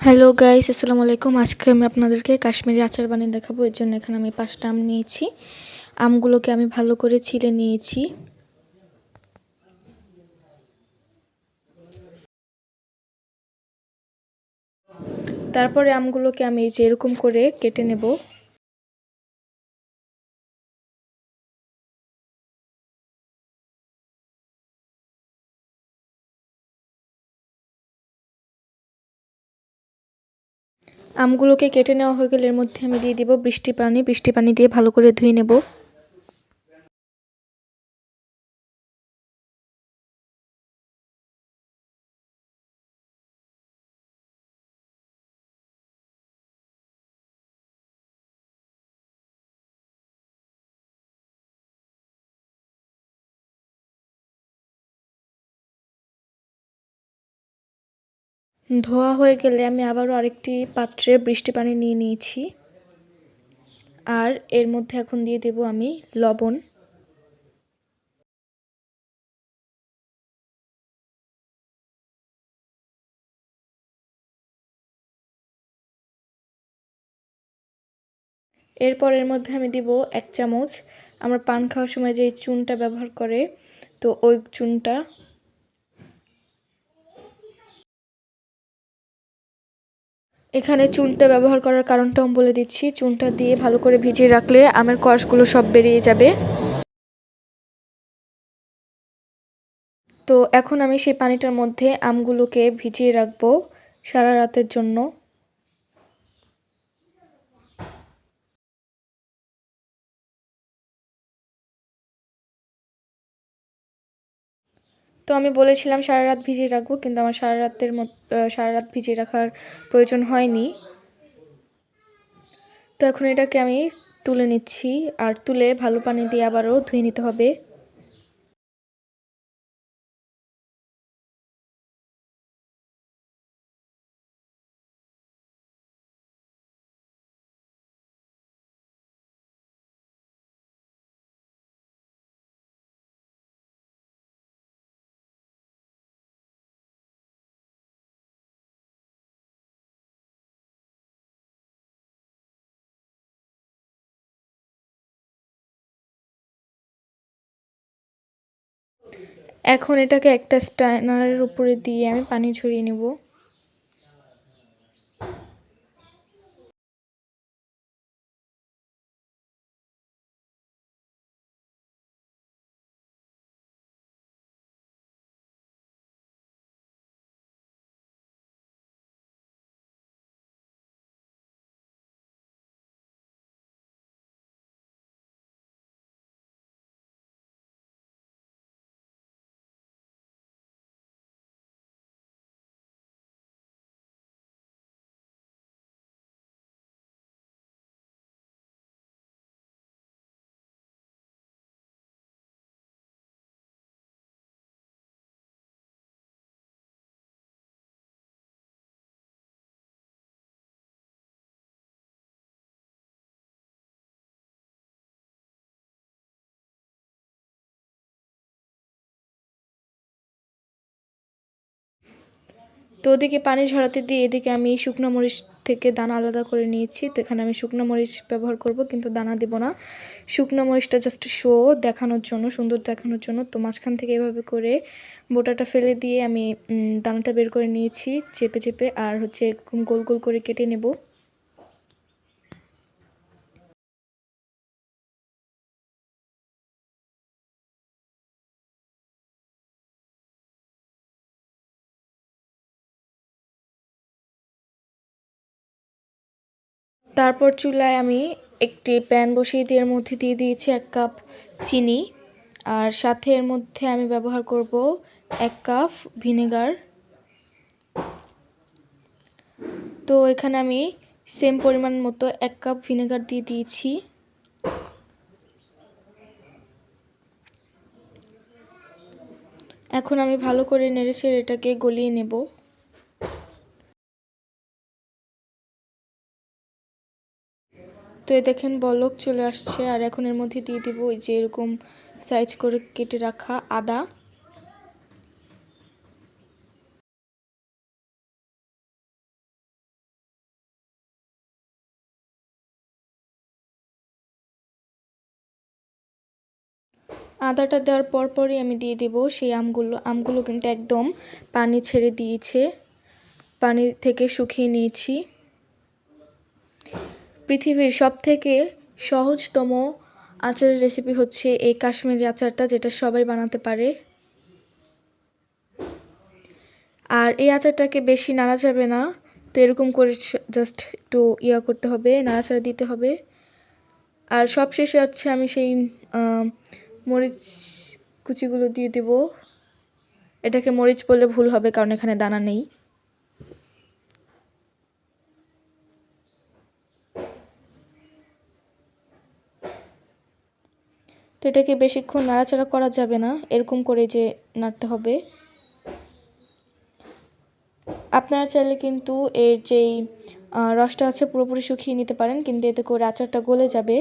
Hello guys, আসসালামু আলাইকুম। আজকে আমি আপনাদেরকে কাশ্মীরি আচার বানিয়ে দেখাবো। এর জন্য এখানে আমি 5টা আম নিয়েছি। আমগুলোকে আমি ভালো করে ছিলে নিয়েছি। তারপরে আমগুলোকে আমি এই যে এরকম করে কেটে নেব। আমগুলোকে কেটে নেওয়া হয়ে গেলে এর মধ্যে আমি দিয়ে দিব বৃষ্টি পানি দিয়ে ভালো করে ধুয়ে নেব। ধোয়া হয়ে গেলে আমি আবারও আরেকটি পাত্রে বৃষ্টি পানি নিয়ে নিয়েছি। আর এর মধ্যে এখন দিয়ে দেব আমি লবণ। এরপর এর মধ্যে আমি দিব 1 চামচ আমরা পান খাওয়ার সময় যে চুনটা ব্যবহার করে, তো ওই চুনটা। এখানে চুনটা ব্যবহার করার কারণটাও আমি বলে দিচ্ছি। চুনটা দিয়ে ভালো করে ভিজিয়ে রাখলে আমের কষগুলো সব বেরিয়ে যাবে। তো এখন আমি সেই পানিটার মধ্যে আমগুলোকে ভিজিয়ে রাখবো সারা রাতের জন্য। তো আমি বলেছিলাম সারা রাত ভিজিয়ে রাখবো, কিন্তু আমার সারা রাত ভিজিয়ে রাখার প্রয়োজন হয়নি। তো এখন এটাকে আমি তুলে নিচ্ছি, আর তুলে ভালো পানি দিয়ে আবারও ধুয়ে নিতে হবে। এখন এটাকে একটা স্ট্যানারের উপরে দিয়ে আমি পানি ঝরিয়ে নেব। তো ওদিকে পানি ঝরাতে দিয়ে এদিকে আমি শুকনো মরিচ থেকে দানা আলাদা করে নিয়েছি। তো এখানে আমি শুকনো মরিচ ব্যবহার করব, কিন্তু দানা দেব না। শুকনো মরিচটা জাস্ট শো দেখানোর জন্য, সুন্দর দেখানোর জন্য। তো মাঝখান থেকে এভাবে করে বোটাটা ফেলে দিয়ে আমি দানাটা বের করে নিয়েছি চেপে চেপে, আর হচ্ছে এরকম গোল গোল করে কেটে নেব। তারপর চুলায় আমি একটি প্যান বসিয়ে দিয়ে এর মধ্যে দিয়ে দিয়েছি 1 কাপ চিনি, আর সাথে এর মধ্যে আমি ব্যবহার করব 1 কাপ ভিনেগার। তো এখানে আমি সেম পরিমাণ মতো 1 কাপ ভিনেগার দিয়ে দিয়েছি। এখন আমি ভালো করে নেড়েচেড়ে এটাকে গলিয়ে নেব। তো এই দেখেন বলক চলে আসছে, আর এখন এর মধ্যে দিয়ে দিব ওই যে এরকম সাইজ করে কেটে রাখা আদা। আদাটা দেওয়ার পরপরই আমি দিয়ে দেব সেই আমগুলো কিন্তু একদম পানি ছেড়ে দিয়েছে, পানি থেকে শুকিয়ে নিয়েছি। পৃথিবীর সবথেকে সহজতম আচারের রেসিপি হচ্ছে এই কাশ্মীরি আচারটা, যেটা সবাই বানাতে পারে। আর এই আচারটাকে বেশি নাড়া যাবে না, তো এরকম করে জাস্ট একটু করতে হবে, নাড়াচাড়া দিতে হবে। আর সবশেষে হচ্ছে আমি সেই মরিচ কুচিগুলো দিয়ে দেব। এটাকে মরিচ বললে ভুল হবে কারণ এখানে দানা নেই। তো এটাকে বেশিক্ষণ নাড়াচাড়া করা যাবে না, এরকম করে যে নাড়তে হবে। আপনারা চাইলে কিন্তু এর যেই রসটা আছে পুরোপুরি শুকিয়ে নিতে পারেন, কিন্তু এতে করে আচারটা গলে যাবে।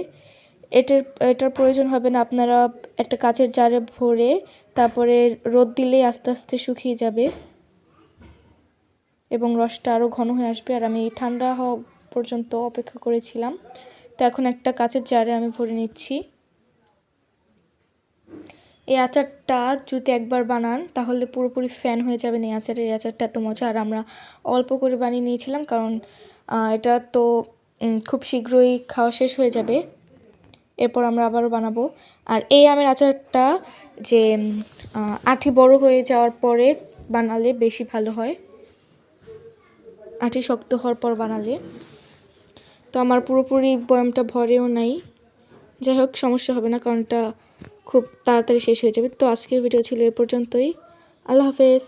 এটার প্রয়োজন হবে না, আপনারা একটা কাচের জারে ভরে তারপরে রোদ দিলেই আস্তে আস্তে শুকিয়ে যাবে এবং রসটা আরও ঘন হয়ে আসবে। আর আমি ঠান্ডা হওয়া পর্যন্ত অপেক্ষা করেছিলাম। তো এখন একটা কাচের জারে আমি ভরে নিচ্ছি। এই আচারটা যদি একবার বানান তাহলে পুরোপুরি ফ্যান হয়ে যাবেন এই আচারটা এত মজা। আর আমরা অল্প করে বানিয়ে নিয়েছিলাম কারণ এটা তো খুব শীঘ্রই খাওয়া শেষ হয়ে যাবে, এরপর আমরা আবারও বানাবো। আর এই আমের আচারটা যে আঁটি বড় হয়ে যাওয়ার পরে বানালে বেশি ভালো হয়, আঁটি শক্ত হওয়ার পর বানালে। তো আমার পুরোপুরি বয়ামটা ভরেও নাই, যাই হোক সমস্যা হবে না কারণ এটা খুব তাড়াতাড়ি শেষ হয়ে যাবে। তো আজকের ভিডিও ছিল এ পর্যন্তই। আল্লাহ হাফেজ।